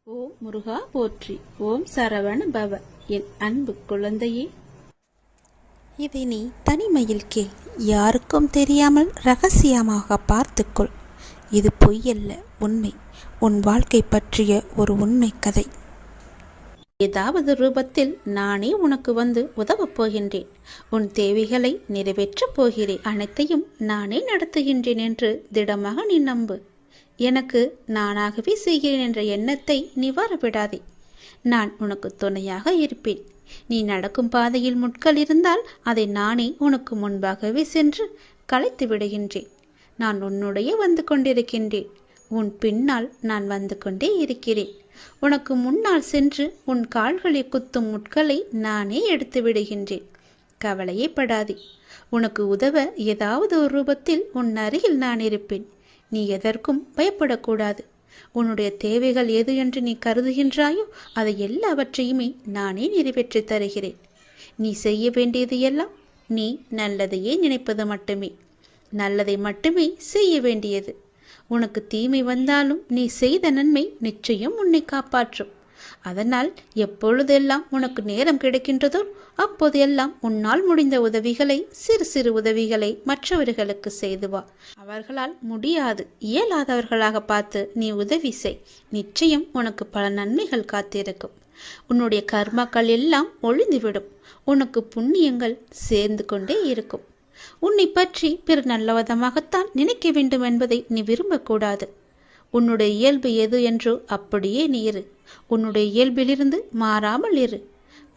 ஓம் முருகா போற்றி. ஓம் சரவண பவ. என் அன்பு குழந்தையே, இதை நீ தனிமையில் கேள். யாருக்கும் தெரியாமல் ரகசியமாக பார்த்துக்கொள். இது பொய்யல்ல, உண்மை. உன் வாழ்க்கை பற்றிய ஒரு உண்மை கதை. ஏதாவது ரூபத்தில் நானே உனக்கு வந்து உதவப் போகின்றேன். உன் தேவைகளை நிறைவேற்றப் போகிறேன். அனைத்தையும் நானே நடத்துகின்றேன் என்று திடமாக நீ நம்பு. எனக்கு நானாகவே செய்கிறேன் என்ற எண்ணத்தை நீ வரவிடாதே. நான் உனக்கு துணையாக இருப்பேன். நீ நடக்கும் பாதையில் முட்கள் இருந்தால் அதை நானே உனக்கு முன்பாகவே சென்று களைத்து விடுகின்றேன். நான் உன்னுடைய வந்து கொண்டிருக்கின்றேன். உன் பின்னால் நான் வந்து கொண்டே இருக்கிறேன். உனக்கு முன்னால் சென்று உன் கால்களை குத்தும் முட்களை நானே எடுத்து விடுகின்றேன். கவலையே படாதே. உனக்கு உதவ ஏதாவது ஒரு ரூபத்தில் உன் அருகில் நான் இருப்பேன். நீ எதற்கும் பயப்படக்கூடாது. உன்னுடைய தேவைகள் எது என்று நீ கருதுகின்றாயோ அதை எல்லாவற்றையுமே நானே நிறைவேற்றி தருகிறேன். நீ செய்ய வேண்டியது எல்லாம் நீ நல்லதையே நினைப்பது மட்டுமே. நல்லதை மட்டுமே செய்ய வேண்டியது. உனக்கு தீமை வந்தாலும் நீ செய்த நன்மை நிச்சயம் உன்னை காப்பாற்றும். அதனால் எப்பொழுதெல்லாம் உனக்கு நேரம் கிடைக்கின்றதோ அப்போதெல்லாம் உன்னால் முடிந்த உதவிகளை, சிறு சிறு உதவிகளை மற்றவர்களுக்கு செய்து வா. அவர்களால் முடியாது, இயலாதவர்களாக பார்த்து நீ உதவி செய். நிச்சயம் உனக்கு பல நன்மைகள் காத்திருக்கும். உன்னுடைய கர்மாக்கள் எல்லாம் ஒழிந்துவிடும். உனக்கு புண்ணியங்கள் சேர்ந்து கொண்டே இருக்கும். உன்னை பற்றி பிற நல்லவிதமாகத்தான் நினைக்க வேண்டும் என்பதை நீ விரும்பக்கூடாது. உன்னுடைய இயல்பு எது என்றோ அப்படியே நீ இரு. உன்னுடைய இயல்பிலிருந்து மாறாமல் இரு.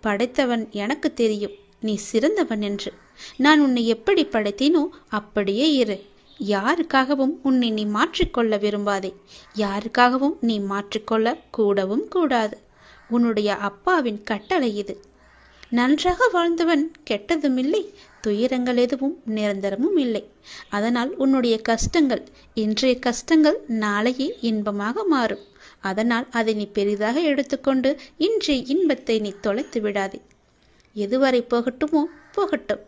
படைத்தவன் எனக்கு தெரியும் நீ சிறந்தவன் என்று. நான் உன்னை எப்படி படைத்தேனோ அப்படியே இரு. யாருக்காகவும் உன்னை நீ மாற்றிக்கொள்ள விரும்பாதே. யாருக்காகவும் நீ மாற்றிக்கொள்ள கூடவும் கூடாது. உன்னுடைய அப்பாவின் கட்டளை இது. நன்றாக வாழ்ந்தவன் கெட்டதும் இல்லை, துயரங்கள் எதுவும் நிரந்தரமும் இல்லை. அதனால் உன்னுடைய கஷ்டங்கள், இன்றைய கஷ்டங்கள் நாளையே இன்பமாக மாறும். அதனால் அதை நீ பெரிதாக எடுத்துக்கொண்டு இன்றைய இன்பத்தை நீ தொலைத்து விடாதே. எதுவரை போகட்டுமோ போகட்டும்,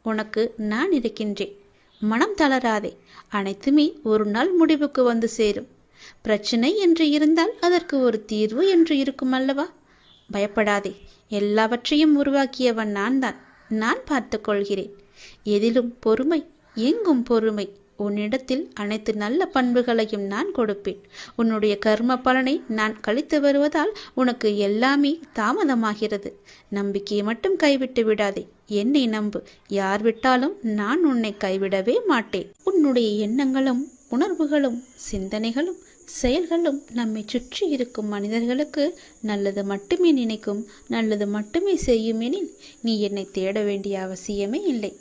உனக்கு நான் இருக்கின்றேன். மனம் தளராதே. அனைத்துமே ஒரு நாள் முடிவுக்கு வந்து சேரும். பிரச்சனை என்று இருந்தால் அதற்கு ஒரு தீர்வு என்று இருக்கும் அல்லவா? பயப்படாதே. எல்லாவற்றையும் உருவாக்கியவன் நான் தான். நான் பார்த்து கொள்கிறேன். எதிலும் பொறுமை, எங்கும் பொறுமை. உன்னிடத்தில் அனைத்து நல்ல பண்புகளையும் நான் கொடுப்பேன். உன்னுடைய கர்ம பலனை நான் கழித்து வருவதால் உனக்கு எல்லாமே தாமதமாகிறது. நம்பிக்கையை மட்டும் கைவிட்டு விடாதே. என்னை நம்பு. யார் விட்டாலும் நான் உன்னை கைவிடவே மாட்டேன். உன்னுடைய எண்ணங்களும் உணர்வுகளும் சிந்தனைகளும் செயல்களும் நம்மை சுற்றி இருக்கும் மனிதர்களுக்கு நல்லது மட்டுமே நினைக்கும், நல்லது மட்டுமே செய்யும் எனில் நீ என்னை தேட வேண்டிய அவசியமே இல்லை.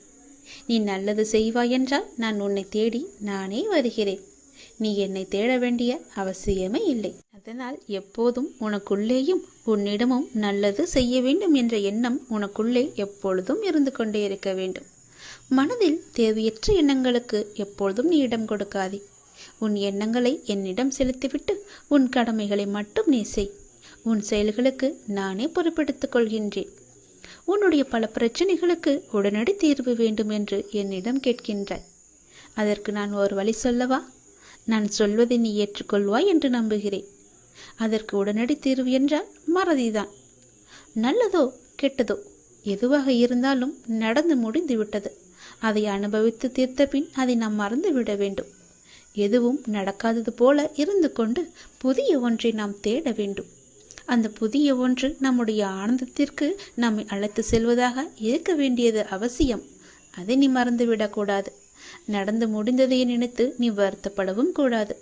நீ நல்லது செய்வாய் என்றால் நான் உன்னை தேடி நானே வருகிறேன். நீ என்னை தேட வேண்டிய அவசியமே இல்லை. அதனால் எப்போதும் உனக்குள்ளேயும் உன்னிடமும் நல்லது செய்ய வேண்டும் என்ற எண்ணம் உனக்குள்ளே எப்பொழுதும் இருந்து கொண்டே இருக்க வேண்டும். மனதில் தேவையற்ற எண்ணங்களுக்கு எப்பொழுதும் நீ இடம் கொடுக்காதே. உன் எண்ணங்களை என்னிடம் செலுத்திவிட்டு உன் கடமைகளை மட்டும் நீ செய். உன் செயல்களுக்கு நானே பொறுப்பெடுத்துக் கொள்கின்றேன். உன்னுடைய பல பிரச்சனைகளுக்கு உடனடி தீர்வு வேண்டும் என்று என்னிடம் கேட்கின்றாய். அதற்கு நான் ஒரு வழி சொல்லவா? நான் சொல்வதை நீ ஏற்றுக்கொள்வாய் என்று நம்புகிறேன். அதற்கு உடனடி தீர்வு என்றால் மறதிதான். நல்லதோ கெட்டதோ எதுவாக இருந்தாலும் நடந்து முடிந்து விட்டது. அதை அனுபவித்து தீர்த்த பின் அதை நாம் மறந்து விட வேண்டும். எதுவும் நடக்காதது போல இருந்து கொண்டு புதிய ஒன்றை நாம் தேட வேண்டும். அந்த புதிய ஒன்று நம்முடைய ஆனந்தத்திற்கு நம்மை அழைத்து செல்வதாக இருக்க வேண்டியது அவசியம். அதை நீ மறந்துவிடக்கூடாது. நடந்து முடிந்ததை நினைத்து நீ வருத்தப்படவும் கூடாது.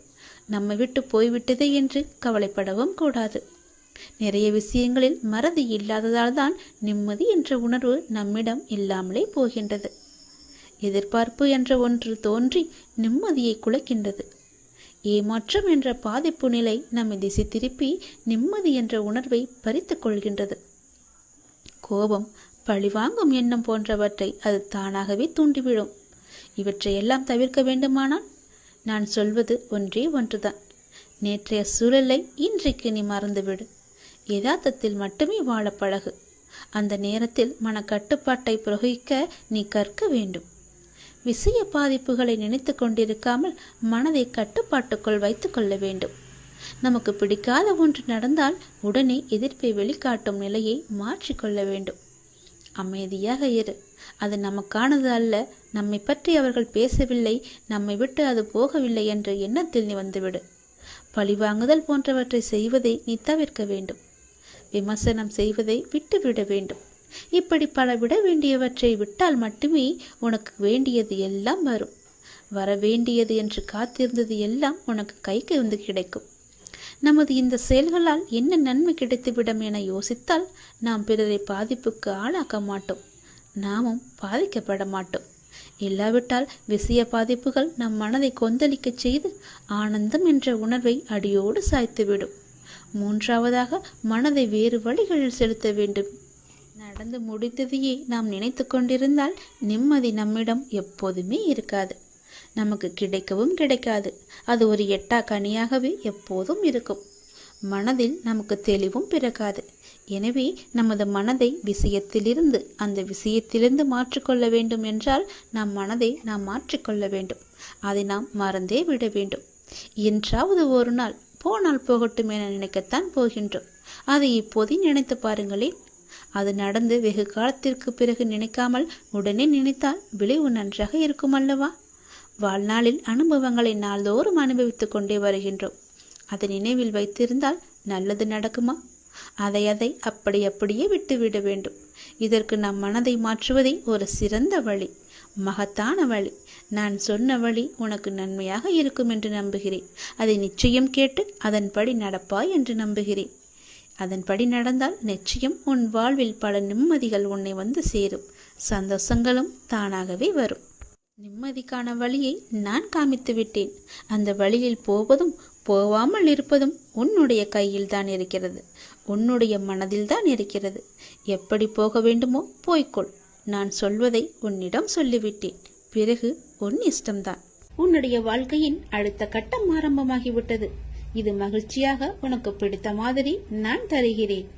நம்மை விட்டு போய்விட்டதே என்று கவலைப்படவும் கூடாது. நிறைய விஷயங்களில் மறதி இல்லாததால் தான் நிம்மதி என்ற உணர்வு நம்மிடம் இல்லாமலே போகின்றது. எதிர்பார்ப்பு என்ற ஒன்று தோன்றி நிம்மதியை குலைக்கின்றது. ஏமாற்றம் என்ற பாதிப்பு நிலை நம்மை திசை திருப்பி நிம்மதி என்ற உணர்வை பறித்து கொள்கின்றது. கோபம், பழிவாங்கும் எண்ணம் போன்றவற்றை அது தானாகவே தூண்டிவிடும். இவற்றையெல்லாம் தவிர்க்க வேண்டுமானால் நான் சொல்வது ஒன்றே ஒன்றுதான். நேற்றைய சூழலை இன்றைக்கு நீ மறந்துவிடு. யதார்த்தத்தில் மட்டுமே வாழ பழகு. அந்த நேரத்தில் மனக்கட்டுப்பாட்டை பிரயோகிக்க நீ கற்க வேண்டும். விஷய பாதிப்புகளை நினைத்து கொண்டிருக்காமல் மனதை கட்டுப்பாட்டுக்குள் வைத்து கொள்ள வேண்டும். நமக்கு பிடிக்காத ஒன்று நடந்தால் உடனே எதிர்ப்பை வெளிக்காட்டும் நிலையை மாற்றிக்கொள்ள வேண்டும். அமைதியாக இரு. அது நமக்கானது அல்ல, நம்மை பற்றி அவர்கள் பேசவில்லை, நம்மை விட்டு அது போகவில்லை என்ற எண்ணத்தில் நீ வந்துவிடு. பழிவாங்குதல் போன்றவற்றை செய்வதை நீ தவிர்க்க வேண்டும். விமர்சனம் செய்வதை விட்டுவிட வேண்டும். இப்படி பல விட வேண்டியவற்றை விட்டால் மட்டுமே உனக்கு வேண்டியது எல்லாம் வரும். வர வேண்டியது என்று காத்திருந்தது எல்லாம் உனக்கு கைக்கு வந்து கிடைக்கும். நமது இந்த செயல்களால் என்ன நன்மை கிடைத்துவிடும் என யோசித்தால் நாம் பிறரை பாதிப்புக்கு ஆளாக்க மாட்டோம், நாமும் பாதிக்கப்பட மாட்டோம். இல்லாவிட்டால் விஷய பாதிப்புகள் நம் மனதை கொந்தளிக்க செய்து ஆனந்தம் என்ற உணர்வை அடியோடு சாய்த்துவிடும். மூன்றாவதாக மனதை வேறு வழிகளில் செலுத்த வேண்டும். நடந்து முடிந்ததையே நாம் நினைத்து கொண்டிருந்தால் நிம்மதி நம்மிடம் எப்போதுமே இருக்காது. நமக்கு கிடைக்கவும் கிடைக்காது. அது ஒரு எட்டா கனியாகவே எப்போதும் இருக்கும். மனதில் நமக்கு தெளிவும் பிறக்காது. எனவே நமது மனதை அந்த விஷயத்திலிருந்து மாற்றிக்கொள்ள வேண்டும் என்றால் நம் மனதை நாம் மாற்றிக்கொள்ள வேண்டும். அதை நாம் மறந்தே விட வேண்டும். என்றாவது ஒரு நாள் போனால் போகட்டும் என நினைக்கத்தான் போகின்றோம். அதை இப்போதே நினைத்து பாருங்களேன். அது நடந்து வெகு காலத்திற்கு பிறகு நினைக்காமல் உடனே நினைத்தால் விளைவு நன்றாக இருக்கும் அல்லவா? வாழ்நாளில் அனுபவங்களை நாள்தோறும் அனுபவித்துக் கொண்டே வருகின்றோம். அதை நினைவில் வைத்திருந்தால் நல்லது நடக்குமா? அதை அப்படியே விட்டுவிட வேண்டும். இதற்கு நம் மனதை மாற்றுவதே ஒரு சிறந்த வழி, மகத்தான வழி. நான் சொன்ன வழி உனக்கு நன்மையாக இருக்கும் என்று நம்புகிறேன். அதை நிச்சயம் கேட்டு அதன்படி நடப்பாய் என்று நம்புகிறேன். அதன்படி நடந்தால் நிச்சயம் உன் வாழ்வில் பல நிம்மதிகள் உன்னை வந்து சேரும். சந்தோஷங்களும் தானாகவே வரும். நிம்மதிக்கான வழியை நான் காமித்து விட்டேன். அந்த வழியில் போவதும் போவாமல் இருப்பதும் உன்னுடைய கையில் தான் இருக்கிறது, உன்னுடைய மனதில் தான் இருக்கிறது. எப்படி போக வேண்டுமோ போய்க்கொள். நான் சொல்வதை உன்னிடம் சொல்லிவிட்டேன். பிறகு உன் இஷ்டம்தான். உன்னுடைய வாழ்க்கையின் அடுத்த கட்டம் ஆரம்பமாகிவிட்டது. இது மகிழ்ச்சியாக உனக்கு பிடித்த மாதிரி நான் தருகிறேன்.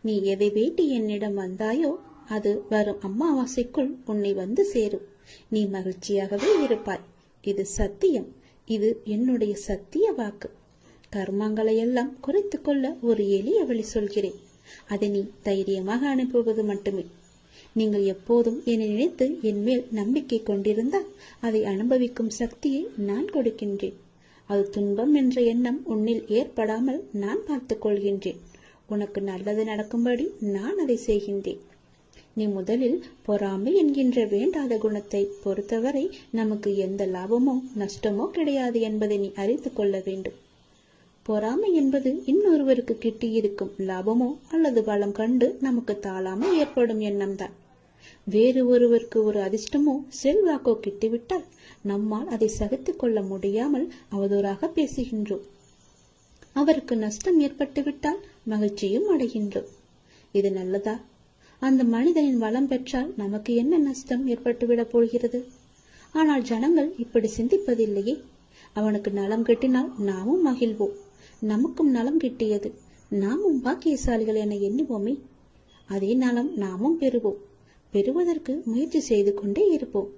நீ எதை வேண்டி என்னிடம் வந்தாயோ அது வரும் அமாவாசைக்குள் உன்னை வந்து சேரும். நீ மகிழ்ச்சியாகவே இருப்பாய். இது சத்தியம். இது என்னுடைய சத்திய வாக்கு. கர்மங்களை எல்லாம் குறைத்து கொள்ள ஒரு எளிய வழி சொல்கிறேன். அதை நீ தைரியமாக அனுப்புவது மட்டுமே. நீங்கள் எப்போதும் என்னை நினைத்து என் மேல் நம்பிக்கை கொண்டிருந்தால் அதை அனுபவிக்கும் சக்தியை நான் கொடுக்கின்றேன். அது துன்பம் என்ற எண்ணம் உன்னில் ஏற்படாமல் நான் பார்த்துக் கொள்கின்றேன். உனக்கு நல்லது நடக்கும்படி நான் அதை செய்கின்றேன். நீ முதலில் பொறாமை என்கின்ற வேண்டாத குணத்தை பொறுத்தவரை நமக்கு எந்த லாபமோ நஷ்டமோ கிடையாது என்பதை நீ அறிந்து கொள்ள வேண்டும். பொறாமை என்பது இன்னொருவருக்கு கிட்டியிருக்கும் லாபமோ அல்லது பலம் கண்டு நமக்கு தாழாமல் ஏற்படும் எண்ணம்தான். வேறு ஒருவருக்கு ஒரு அதிர்ஷ்டமோ செல்வாக்கோ கிட்டிவிட்டால் நம்மால் அதை சகித்துக் கொள்ள முடியாமல் அவதூறாக பேசுகின்றோம். அவருக்கு நஷ்டம் ஏற்பட்டுவிட்டால் மகிழ்ச்சியும் அடைகின்றோம். இது நல்லதா? அந்த மனிதனின் வளம் பெற்றால் நமக்கு என்ன நஷ்டம் ஏற்பட்டுவிடப் போகிறது? ஆனால் ஜனங்கள் இப்படி சிந்திப்பதில்லையே. அவனுக்கு நலம் கிட்டினால் நாமும் மகிழ்வோம். நமக்கும் நலம் கிட்டியது, நாமும் பாக்கியசாலிகள் என எண்ணுவோமே. அதே நலம் நாமும் பெறுவோம். பெறுவதற்கு முயற்சி செய்து கொண்டே இருப்போம்.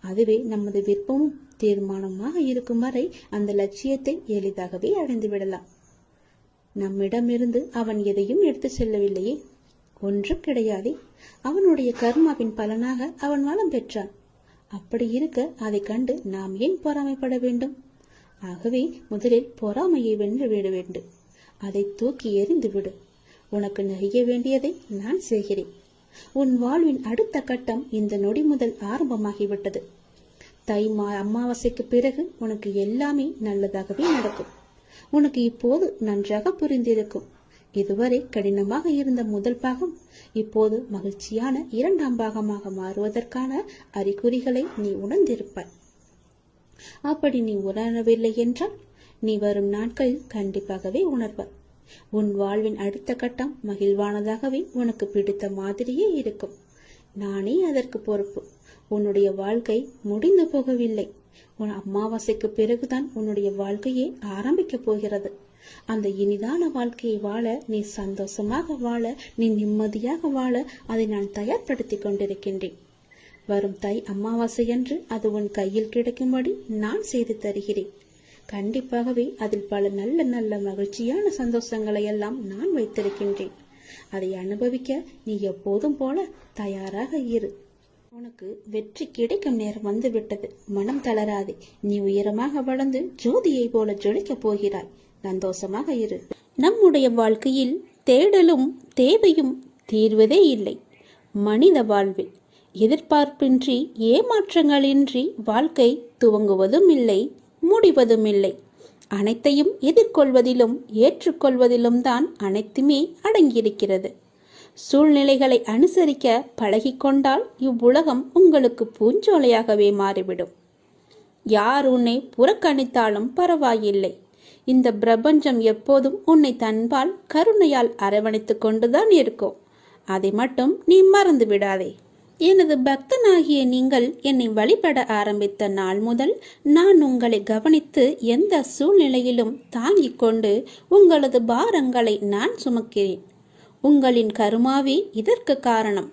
அதுவே நமது விருப்பமும் தீர்மானமாக இருக்கும் வரை அந்த லட்சியத்தை எளிதாகவே அடைந்து விடலாம். நம்மிடமிருந்து அவன் எதையும் எடுத்து செல்லவில்லையே, ஒன்றும் கிடையாதே. அவனுடைய கர்மாவின் பலனாக அவன் வளம் பெற்றான். அப்படி இருக்க அதை கண்டு நாம் ஏன் பொறாமைப்பட வேண்டும்? ஆகவே முதலில் பொறாமையை வென்று விட வேண்டும். அதை தூக்கி எறிந்து விடு. உனக்கு நெகிய வேண்டியதை நான் செய்கிறேன். உன் வாழ்வின் அடுத்த கட்டம் இந்த நொடி முதல் ஆரம்பமாகிவிட்டது. அமாவாசைக்கு பிறகு உனக்கு எல்லாமே நல்லதாகவே நடக்கும். உனக்கு இப்போது நன்றாக புரிந்திருக்கும். இதுவரை கடினமாக இருந்த முதல் பாகம் இப்போது மகிழ்ச்சியான இரண்டாம் பாகமாக மாறுவதற்கான அறிகுறிகளை நீ உணர்ந்திருப்பாய். அப்படி நீ உணரவில்லை என்றால் நீ வரும் நாட்களில் கண்டிப்பாகவே உணர்வாய். உன் வாழ்வின் அடுத்த கட்டம் மகிழ்வானதாகவே உனக்கு பிடித்த மாதிரியே இருக்கும். நானே அதற்கு பொறுப்பு. உன்னுடைய வாழ்க்கை முடிந்து போகவில்லை. உன் அமாவாசைக்கு பிறகுதான் உன்னுடைய வாழ்க்கையே ஆரம்பிக்கப் போகிறது. அந்த இனிதான வாழ்க்கையை வாழ, நீ சந்தோஷமாக வாழ, நீ நிம்மதியாக வாழ அதை நான் தயார்படுத்தி கொண்டிருக்கின்றேன். வரும் அமாவாசை அன்று அது உன் கையில் கிடைக்கும்படி நான் செய்து தருகிறேன். கண்டிப்பாகவே அதில் பல நல்ல நல்ல மகிழ்ச்சியான சந்தோஷங்களை எல்லாம் நான் வைத்திருக்கின்றேன். அதை அனுபவிக்க நீ எப்போதும் போல தயாராக இரு. உனக்கு வெற்றி கிடைக்கும் நேரம் வந்துவிட்டது. மனம் தளராதே. நீ உயரமாக வளர்ந்து ஜோதியை போல ஜொலிக்கப் போகிறாய். சந்தோஷமாக இரு. நம்முடைய வாழ்க்கையில் தேடலும் தேவையும் தீர்வதே இல்லை. மனித வாழ்வில் எதிர்பார்ப்பின்றி ஏமாற்றங்களின்றி வாழ்க்கை துவங்குவதும் இல்லை, முடிவதும் இல்லை. அனைத்தையும் எதிர்கொள்வதிலும் ஏற்றுக்கொள்வதிலும் தான் அனைத்துமே அடங்கியிருக்கிறது. சூழ்நிலைகளை அனுசரிக்க பழகிக்கொண்டால் இவ்வுலகம் உங்களுக்கு பூஞ்சோலையாகவே மாறிவிடும். யார் உன்னை புறக்கணித்தாலும் பரவாயில்லை. இந்த பிரபஞ்சம் எப்போதும் உன்னை தன்பால் கருணையால் அரவணைத்து கொண்டுதான் இருக்கும். அதை மட்டும் நீ மறந்து விடாதே. எனது பக்தனாகிய நீங்கள் என்னை வழிபட ஆரம்பித்த நாள் முதல் நான் உங்களை கவனித்து எந்த சூழ்நிலையிலும் தாங்கிக் கொண்டு உங்களது பாரங்களை நான் சுமக்கிறேன். உங்களின் கருமாவே இதற்கு காரணம்.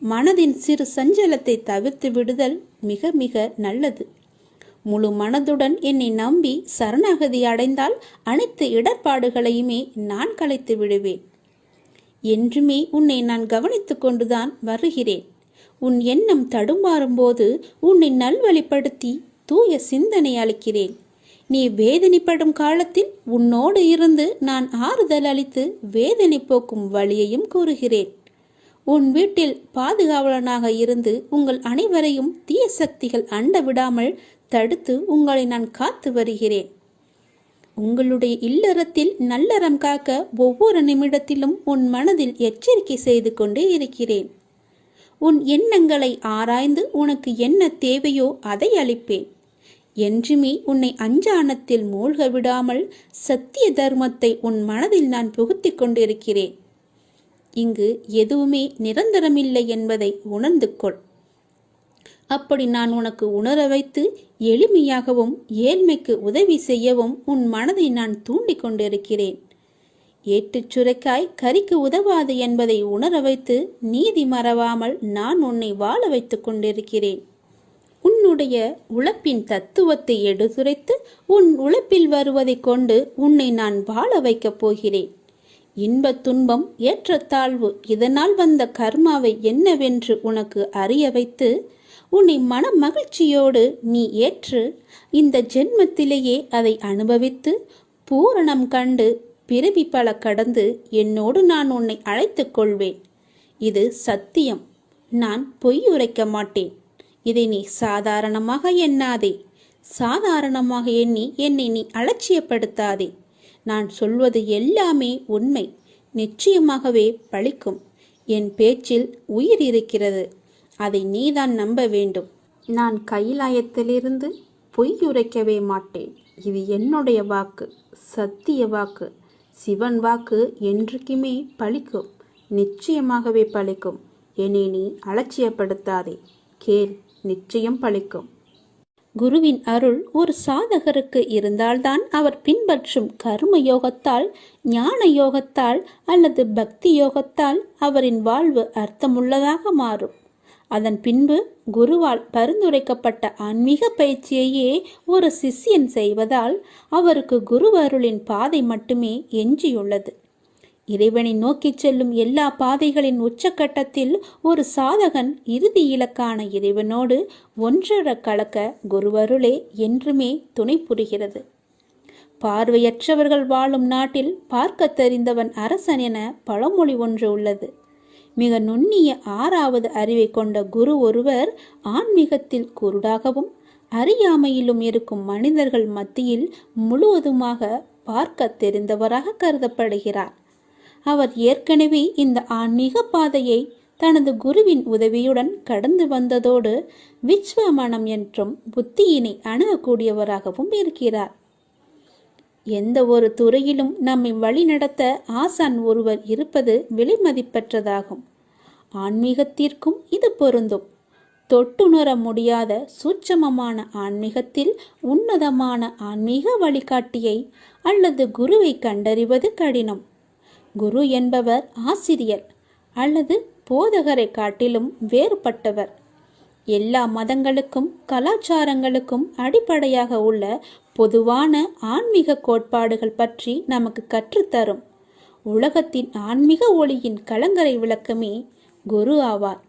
மனதின் சிறு சஞ்சலத்தை தவிர்த்து விடுதல் மிக மிக நல்லது. முழு மனதுடன் என்னை நம்பி சரணாகதி அடைந்தால் அனைத்து இடர்பாடுகளையுமே நான் கலைத்து விடுவேன். என்றுமே உன்னை நான் கவனித்து கொண்டுதான் வருகிறேன். உன் எண்ணம் தடுமாறும் போது உன்னை நல்வழிப்படுத்தி தூய சிந்தனை அளிக்கிறேன். நீ வேதனைப்படும் காலத்தில் உன்னோடு இருந்து நான் ஆறுதல் அளித்து வேதனை போக்கும் வழியையும் கூறுகிறேன். உன் வீட்டில் பாதுகாவலனாக இருந்து உங்கள் அனைவரையும் தீய சக்திகள் அண்ட விடாமல் தடுத்து உங்களை நான் காத்து வருகிறேன். உங்களுடைய இல்லறத்தில் நல்லறம் காக்க ஒவ்வொரு நிமிடத்திலும் உன் மனதில் எச்சரிக்கை செய்து கொண்டே இருக்கிறேன். உன் எண்ணங்களை ஆராய்ந்து உனக்கு என்ன தேவையோ அதை அளிப்பேன். என்றுமே உன்னை அஞ்சானத்தில் மூழ்க விடாமல் சத்திய தர்மத்தை உன் மனதில் நான் புகுத்தி கொண்டிருக்கிறேன். இங்கு எதுவுமே நிரந்தரமில்லை என்பதை உணர்ந்து கொள். அப்படி நான் உனக்கு உணர வைத்து எளிமையாகவும் ஏழ்மைக்கு உதவி செய்யவும் உன் மனதை நான் தூண்டி கொண்டிருக்கிறேன். ஏட்டுச் சுரைக்காய் கறிக்கு உதவாது என்பதை உணர வைத்து நீதி மறவாமல் நான் உன்னை வாழ வைத்துக் கொண்டிருக்கிறேன். உன்னுடைய உழைப்பின் தத்துவத்தை எடுத்துரைத்து உன் உழைப்பில் வருவதை கொண்டு உன்னை நான் வாழ வைக்கப் போகிறேன். இன்ப துன்பம் ஏற்றத்தாழ்வு இதனால் வந்த கர்மாவை என்னவென்று உனக்கு அறிய வைத்து உன்னை மன மகிழ்ச்சியோடு நீ ஏற்று இந்த ஜென்மத்திலேயே அதை அனுபவித்து பூரணம் கண்டு பிறவி பல கடந்து என்னோடு நான் உன்னை அழைத்துக் கொள்வேன். இது சத்தியம். நான் பொய் உரைக்க மாட்டேன். இதை நீ சாதாரணமாக எண்ணாதே. சாதாரணமாக எண்ணி என்னை நீ அலட்சியப்படுத்தாதே. நான் சொல்வது எல்லாமே உண்மை. நிச்சயமாகவே பலிக்கும். என் பேச்சில் உயிர் இருக்கிறது. அதை நீதான் நம்ப வேண்டும். நான் கைலாயத்திலிருந்து பொய் உரைக்கவே மாட்டேன். இது என்னுடைய வாக்கு, சத்திய வாக்கு. சிவன் வாக்கு என்றைக்குமே பலிக்கும். நிச்சயமாகவே பலிக்கும். என்னை நீ அலட்சியப்படுத்தாதே. கேள், நிச்சயம் பலிக்கும். குருவின் அருள் ஒரு சாதகருக்கு இருந்தால்தான் அவர் பின்பற்றும் கர்ம யோகத்தால், ஞான யோகத்தால் அல்லது பக்தி யோகத்தால் அவரின் வாழ்வு அர்த்தமுள்ளதாக மாறும். அதன் பின்பு குருவால் பரிந்துரைக்கப்பட்ட ஆன்மீக பயிற்சியையே ஒரு சிஷ்யன் செய்வதால் அவருக்கு குருவருளின் பாதை மட்டுமே எஞ்சியுள்ளது. இறைவனை நோக்கி செல்லும் எல்லா பாதைகளின் உச்சக்கட்டத்தில் ஒரு சாதகன் இறுதி இலக்கான இறைவனோடு ஒன்றர கலக்க குருவருளே என்றுமே துணை புரிகிறது. பார்வையற்றவர்கள் வாழும் நாட்டில் பார்க்க தெரிந்தவன் அரசன் என பழமொழி ஒன்று உள்ளது. மிக நுண்ணிய 6வது அறிவை கொண்ட குரு ஒருவர் ஆன்மீகத்தில் குருடாகவும் அறியாமையிலும் இருக்கும் மனிதர்கள் மத்தியில் முழுவதுமாக பார்க்க தெரிந்தவராக கருதப்படுகிறார். அவர் ஏற்கனவே இந்த ஆன்மீக பாதையை தனது குருவின் உதவியுடன் கடந்து வந்ததோடு விஸ்வமனம் என்றும் புத்தியினை அணுகக்கூடியவராகவும் இருக்கிறார். எந்த ஒரு துறையிலும் நம்மை வழிநடத்த ஆசான் ஒருவர் இருப்பது விலை மதிப்பற்றதாகும். ஆன்மீகத்திற்கும் இது பொருந்தும். தொட்டுணர முடியாத சூட்சமமான ஆன்மீகத்தில் உன்னதமான ஆன்மீக வழிகாட்டியை அல்லது குருவை கண்டறிவது கடினம். குரு என்பவர் ஆசிரியர் அல்லது போதகரை காட்டிலும் வேறுபட்டவர். எல்லா மதங்களுக்கும் கலாச்சாரங்களுக்கும் அடிப்படையாக உள்ள பொதுவான ஆன்மீக கோட்பாடுகள் பற்றி நமக்கு கற்றுத்தரும் உலகத்தின் ஆன்மீக ஒளியின் கலங்கரை விளக்கமே குரு ஆவார்.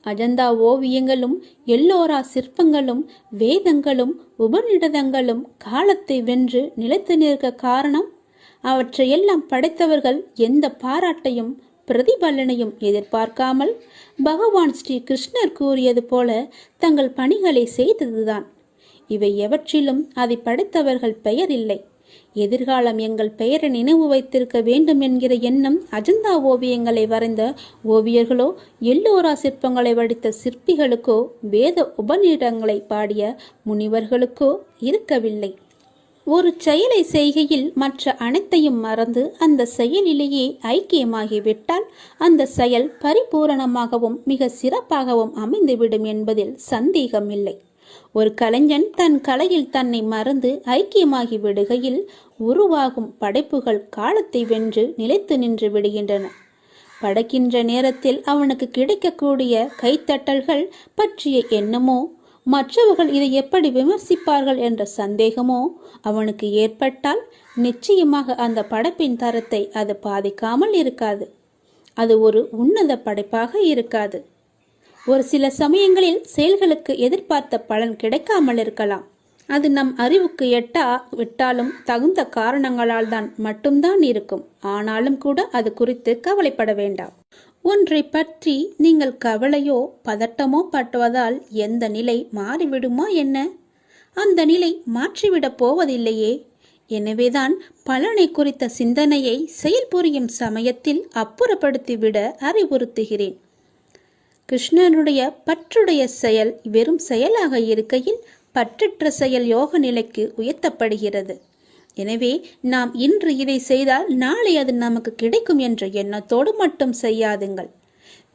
அஜந்தா ஓவியங்களும் எல்லோரா சிற்பங்களும் வேதங்களும் உபநிடதங்களும் காலத்தை வென்று நிலைத்து நிற்க காரணம், அவற்றையெல்லாம் படைத்தவர்கள் எந்த பாராட்டையும் பிரதிபலனையும் எதிர்பார்க்காமல் பகவான் ஸ்ரீ கிருஷ்ணர் கூறியது போல தங்கள் பணிகளை செய்ததுதான். இவை எவற்றிலும் அதை படைத்தவர்கள் பெயர் இல்லை. எதிர்காலம் எங்கள் பெயரை நினைவு வைத்திருக்க வேண்டும் என்கிற எண்ணம் அஜந்தா ஓவியங்களை வரைந்த ஓவியர்களோ எல்லோரா சிற்பங்களை வடித்த சிற்பிகளுக்கோ வேத உபநிடங்களை பாடிய முனிவர்களுக்கோ இருக்கவில்லை. ஒரு செயலை செய்கையில் மற்ற அனைத்தையும் மறந்து அந்த செயலிலேயே ஐக்கியமாகிவிட்டால் அந்த செயல் பரிபூரணமாகவும் மிக சிறப்பாகவும் அமைந்துவிடும் என்பதில் சந்தேகமில்லை. ஒரு கலைஞன் தன் கலையில் தன்னை மறந்து ஐக்கியமாகி விடுகையில் உருவாகும் படைப்புகள் காலத்தை வென்று நிலைத்து நின்று விடுகின்றன. படைக்கின்ற நேரத்தில் அவனுக்கு கிடைக்கக்கூடிய கைத்தட்டல்கள் பற்றிய எண்ணமோ, மற்றவர்கள் இதை எப்படி விமர்சிப்பார்கள் என்ற சந்தேகமோ அவனுக்கு ஏற்பட்டால் நிச்சயமாக அந்த படைப்பின் தரத்தை அது பாதிக்காமல் இருக்காது. அது ஒரு உன்னத படைப்பாக இருக்காது. ஒரு சில சமயங்களில் செயல்களுக்கு எதிர்பார்த்த பலன் கிடைக்காமல் இருக்கலாம். அது நம் அறிவுக்கு விட்டாலும் தகுந்த காரணங்களால் தான் மட்டும்தான் இருக்கும். ஆனாலும் கூட அது குறித்து கவலைப்பட வேண்டாம். ஒன்றை பற்றி நீங்கள் கவலையோ பதட்டமோ பட்டுவதால் எந்த நிலை மாறிவிடுமா என்ன? அந்த நிலை மாற்றிவிடப் போவதில்லையே. எனவேதான் பலனை குறித்த சிந்தனையை செயல்புரியும் சமயத்தில் அப்புறப்படுத்திவிட அறிவுறுத்துகிறேன். கிருஷ்ணனுடைய பற்றுடைய செயல் வெறும் செயலாக இருக்கையில் பற்றற்ற செயல் யோக நிலைக்கு உயர்த்தப்படுகிறது. எனவே நாம் இன்று இதை செய்தால் நாளை அது நமக்கு கிடைக்கும் என்ற எண்ணத்தோடு மட்டும் செய்யாதுங்கள்.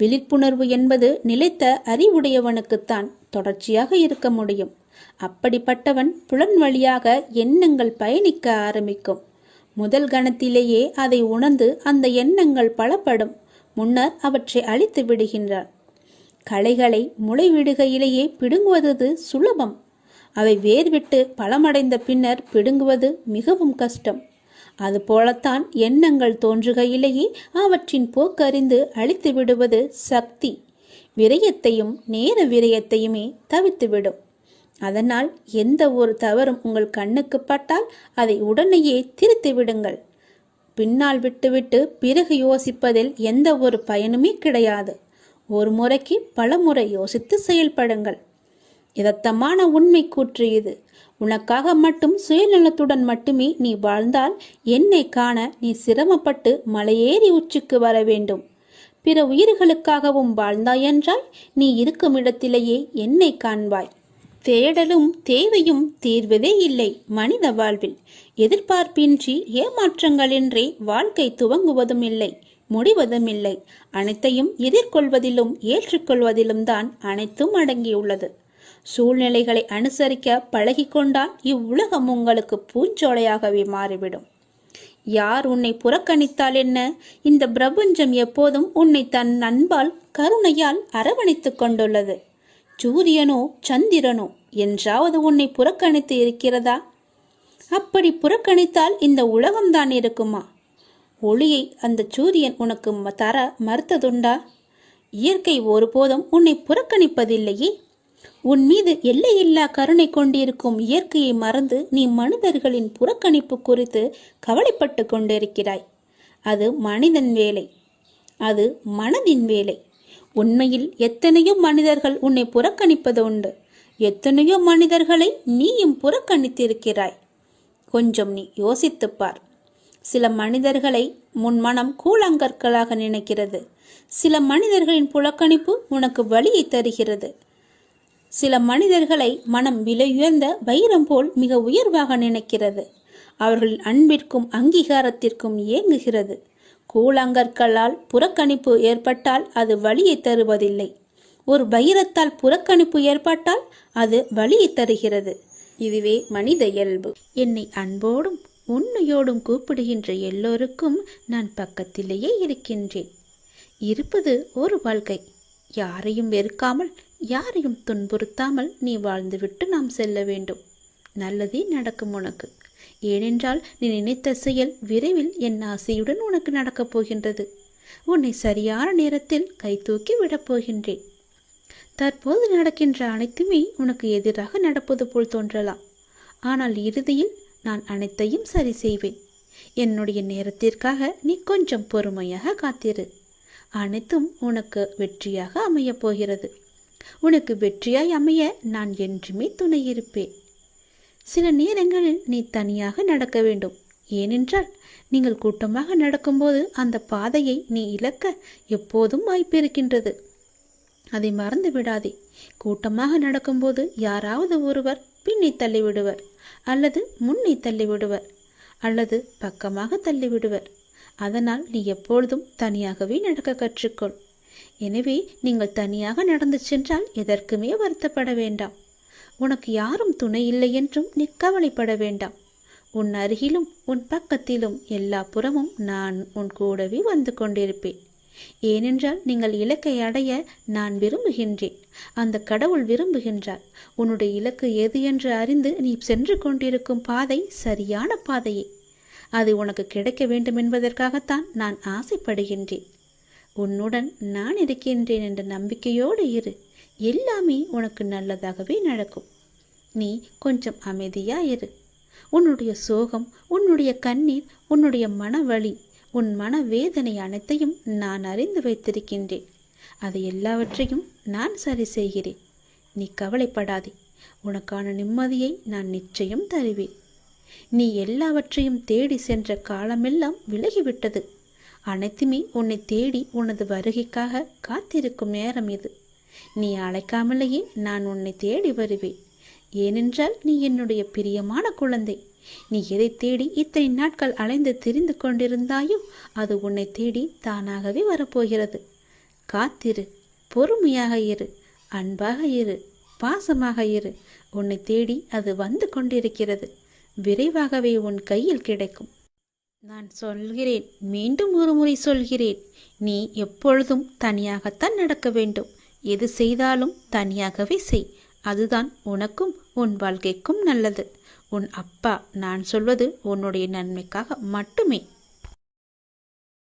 விழிப்புணர்வு என்பது நிலைத்த அறிவுடையவனுக்குத்தான் தொடர்ச்சியாக இருக்க முடியும். அப்படிப்பட்டவன் புலன் வழியாக எண்ணங்கள் பயணிக்க ஆரம்பிக்கும். முதல் கணத்திலேயே அதை உணர்ந்து அந்த எண்ணங்கள் பலப்படும் முன்னர் அவற்றை அழித்து விடுகின்றார். களைகளை முளைவிடுகையிலேயே பிடுங்குவது சுலபம். அவை வேர்விட்டு பலமடைந்த பின்னர் பிடுங்குவது மிகவும் கஷ்டம். அதுபோலத்தான் எண்ணங்கள் தோன்றுகையிலேயே அவற்றின் போக்கறிந்து அழித்து விடுவது சக்தி. விரயத்தையும் நேர விரயத்தையுமே தவிர்த்துவிடும். அதனால் எந்த ஒரு தவறும் உங்கள் கண்ணுக்கு பட்டால் அதை உடனேயே திருத்தி விடுங்கள். பின்னால் விட்டுவிட்டு பிறகு யோசிப்பதில் எந்த ஒரு பயனுமே கிடையாது. ஒரு முறைக்கு பல முறை யோசித்து செயல்படுங்கள். யதார்த்தமான உண்மை கூற்று இது. உனக்காக மட்டும் சுயநலத்துடன் மட்டுமே நீ வாழ்ந்தால் என்னை காண நீ சிரமப்பட்டு மலையேறி உச்சிக்கு வர வேண்டும். பிற உயிர்களுக்காகவும் வாழ்ந்தாய் என்றால் நீ இருக்கும் இடத்திலேயே என்னை காண்பாய். தேடலும் தேவையும் தீர்வதே இல்லை மனித வாழ்வில். எதிர்பார்ப்பின்றி ஏமாற்றங்களின்றி வாழ்க்கை துவங்குவதும் இல்லை, முடிவதும் இல்லை. அனைத்தையும் எதிர்கொள்வதிலும் ஏற்றுக்கொள்வதிலும் தான் அனைத்தும் அடங்கியுள்ளது. சூழ்நிலைகளை அனுசரிக்க பழகிக்கொண்டால் இவ்வுலகம் உங்களுக்கு பூஞ்சோலையாகவே மாறிவிடும். யார் உன்னை புறக்கணித்தால் என்ன? இந்த பிரபஞ்சம் எப்போதும் உன்னை தன் அன்பால் கருணையால் அரவணைத்துக் கொண்டுள்ளது. சூரியனோ சந்திரனோ என்றாவது உன்னை புறக்கணித்து இருக்கிறதா? அப்படி புறக்கணித்தால் இந்த உலகம்தான் இருக்குமா? ஒளியை அந்த சூரியன் உனக்கு தர மறுத்ததுண்டா? இயற்கை ஒருபோதும் உன்னை புறக்கணிப்பதில்லையே. உன் மீது எல்லையில்லா கருணை கொண்டிருக்கும் இயற்கையை மறந்து நீ மனிதர்களின் புறக்கணிப்பு குறித்து கவலைப்பட்டு கொண்டிருக்கிறாய். அது மனிதன் வேலை, அது மனதின் வேலை. உண்மையில் எத்தனையோ மனிதர்கள் உன்னை புறக்கணிப்பது உண்டு. எத்தனையோ மனிதர்களை நீயும் புறக்கணித்திருக்கிறாய். கொஞ்சம் நீ யோசித்துப்பார். சில மனிதர்களை உன் மனம் கூழாங்கற்களாக நினைக்கிறது. சில மனிதர்களின் புறக்கணிப்பு உனக்கு வலியை தருகிறது. சில மனிதர்களை மனம் விலையுயர்ந்த வைரம் போல் மிக உயர்வாக நினைக்கிறது. அவர்களின் அன்பிற்கும் அங்கீகாரத்திற்கும் ஏங்குகிறது. கூழாங்கற்களால் புறக்கணிப்பு ஏற்பட்டால் அது வலியை தருவதில்லை. ஒரு வைரத்தால் புறக்கணிப்பு ஏற்பட்டால் அது வலியை தருகிறது. இதுவே மனித இயல்பு. என்னை அன்போடும் உண்மையோடும் கூப்பிடுகின்ற எல்லோருக்கும் நான் பக்கத்திலேயே இருக்கின்றேன். இருப்பது ஒரு வாழ்க்கை. யாரையும் வெறுக்காமல், யாரையும் துன்புறுத்தாமல் நீ வாழ்ந்துவிட்டு நாம் செல்ல வேண்டும். நல்லதே நடக்கும் உனக்கு. ஏனென்றால் நீ நினைத்த செயல் விரைவில் என் ஆசையுடன் உனக்கு நடக்கப் போகின்றது. உன்னை சரியான நேரத்தில் கைதூக்கி விடப் போகின்றேன். தற்போது நடக்கின்ற அனைத்துமே உனக்கு எதிராக நடப்பது போல் தோன்றலாம். ஆனால் இறுதியில் நான் அனைத்தையும் சரி செய்வேன். என்னுடைய நேரத்திற்காக நீ கொஞ்சம் பொறுமையாக காத்திரு. அனைத்தும் உனக்கு வெற்றியாக அமையப் போகிறது. உனக்கு வெற்றியாய் அமைய நான் என்றுமே துணை இருப்பேன். சில நேரங்களில் நீ தனியாக நடக்க வேண்டும். ஏனென்றால் நீங்கள் கூட்டமாக நடக்கும்போது அந்த பாதையை நீ இழக்க எப்போதும் வாய்ப்பு இருக்கின்றது. அதை மறந்து விடாதே. கூட்டமாக நடக்கும்போது யாராவது ஒருவர் பின்னே தள்ளிவிடுவர், அல்லது முன்னே தள்ளிவிடுவர், அல்லது பக்கமாக தள்ளிவிடுவர். அதனால் நீ எப்பொழுதும் தனியாகவே நடக்க கற்றுக்கொள். எனவே நீங்கள் தனியாக நடந்து சென்றால் எதற்குமே வருத்தப்பட வேண்டாம். உனக்கு யாரும் துணை இல்லை என்றும் நீ கவலைப்பட வேண்டாம். உன் அருகிலும் உன் பக்கத்திலும் எல்லா புறமும் நான் உன் கூடவே வந்து கொண்டிருப்பேன். ஏனென்றால் நீங்கள் இலக்கை அடைய நான் விரும்புகின்றேன். அந்த கடவுள் விரும்புகின்றார். உன்னுடைய இலக்கு எது என்று அறிந்து நீ சென்று கொண்டிருக்கும் பாதை சரியான பாதையே. அது உனக்கு கிடைக்க வேண்டும் என்பதற்காகத்தான் நான் ஆசைப்படுகின்றேன். உன்னுடன் நான் இருக்கின்றேன் என்ற நம்பிக்கையோடு இரு. எல்லாமே உனக்கு நல்லதாகவே நடக்கும். நீ கொஞ்சம் அமைதியாயிரு. உன்னுடைய சோகம், உன்னுடைய கண்ணீர், உன்னுடைய மனவலி, உன் மனவேதனை அனைத்தையும் நான் அறிந்து வைத்திருக்கின்றேன். அதை எல்லாவற்றையும் நான் சரி செய்கிறேன். நீ கவலைப்படாதே. உனக்கான நிம்மதியை நான் நிச்சயம் தருவேன். நீ எல்லாவற்றையும் தேடி சென்ற காலமெல்லாம் விலகிவிட்டது. அனைத்துமே உன்னை தேடி உனது வருகைக்காக காத்திருக்கும் நேரம் இது. நீ அழைக்காமலேயே நான் உன்னை தேடி வருவேன். ஏனென்றால் நீ என்னுடைய பிரியமான குழந்தை. நீ எதை தேடி இத்தனை நாட்கள் அலைந்து திரிந்து கொண்டிருந்தாயோ அது உன்னை தேடி தானாகவே வரப்போகிறது. காத்திரு, பொறுமையாக இரு, அன்பாக இரு, பாசமாக இரு. உன்னை தேடி அது வந்து கொண்டிருக்கிறது. விரைவாகவே உன் கையில் கிடைக்கும். நான் சொல்கிறேன், மீண்டும் ஒரு முறை சொல்கிறேன், நீ எப்பொழுதும் தனியாகத்தான் நடக்க வேண்டும். எது செய்தாலும் தனியாகவே செய். அதுதான் உனக்கும் உன் வாழ்க்கைக்கும் நல்லது. உன் அப்பா நான் சொல்வது உன்னுடைய நன்மைக்காக மட்டுமே.